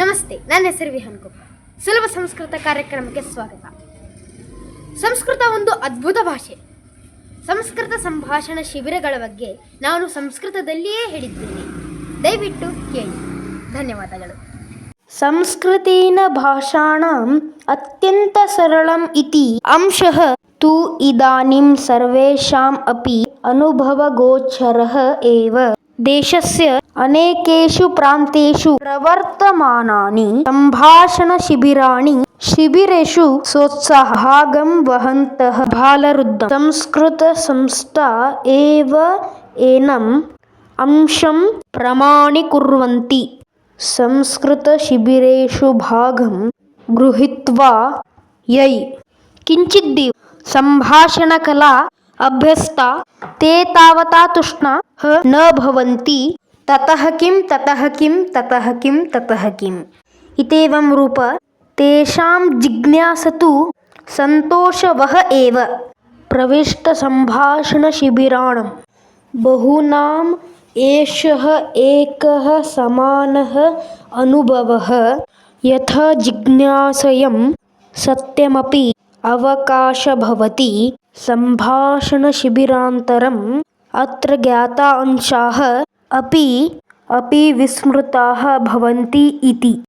ನಮಸ್ತೆ, ನನ್ನ ಹೆಸರು ವಿಹಾನ್ ಕುಮಾರ್. ಸುಲಭ ಸಂಸ್ಕೃತ ಕಾರ್ಯಕ್ರಮಕ್ಕೆ ಸ್ವಾಗತ. ಸಂಸ್ಕೃತ ಒಂದು ಅದ್ಭುತ ಭಾಷೆ. ಸಂಸ್ಕೃತ ಸಂಭಾಷಣಾ ಶಿಬಿರಗಳ ಬಗ್ಗೆ ನಾನು ಸಂಸ್ಕೃತದಲ್ಲಿಯೇ ಹೇಳಿದ್ದೇನೆ. ದಯವಿಟ್ಟು ಕೇಳಿ. ಧನ್ಯವಾದಗಳು. ಸಂಸ್ಕೃತೇನ ಭಾಷಾಣಾಂ ಅತ್ಯಂತ ಸರಳಂ ಇತಿ ಅಂಶಃ ತು ಇದಾನಿಂ ಸರ್ವೇಷಾಂ ಅಪಿ ಅನುಭವಗೋಚರಃ ಏವ. ದೇಶಸ್ಯ ಅನೇಕೇಷು ಪ್ರಾಂತೇಷು ಪ್ರವರ್ತಮಾನಾನಿ ಸಂಭಾಷಣ ಶಿಬಿರೇಷು ಸೋತ್ಸಾಹಂ ವಹಂತಃ ಬಾಲವೃದ್ಧಂ ಸಂಸ್ಕೃತ ಸಂಸ್ಥಾ ಏವ ಏನಂ ಅಂಶಂ ಪ್ರಮಾಣೀಕುರ್ವಂತಿ. ಸಂಸ್ಕೃತ ಶಿಬಿರೇಷು ಭಾಗಂ ಗೃಹೀತ್ವಾ ಯೈ ಕಿಂಚಿದ್ದೇವ ಸಂಭಾಷಣಕಲಾ ಅಭ್ಯಸ್ತಾ ತೇ ತಾವತಾ ತುಷ್ಣಾಃ ನ ಭವಂತಿ. ತತಃ ಕಿಂ ಇತ್ಯೇವಂ ರೂಪ ತೇಷಾಂ ಜಿಜ್ಞಾಸತು ಸಂತೋಷವಃ ಏವ. ಪ್ರವಿಷ್ಟ ಸಂಭಾಷಣ ಶಿಬಿರಾಣಂ ಬಹೂನಾಂ ಏಷಃ ಏಕಃ ಸಮಾನಃ ಅನುಭವಃ ಯಥಾ ಜಿಜ್ಞಾಸಯಂ ಸತ್ಯಮಪಿ ಅವಕಾಶ ಭವತಿ. ಸಂಭಾಷಣ ಶಿಬಿರಾಂತರಂ ಅತ್ರ ಜ್ಞಾತ ಅಂಶಾಃ ಅಪಿ ವಿಸ್ಮೃತಾಃ ಭವಂತಿ ಇತಿ.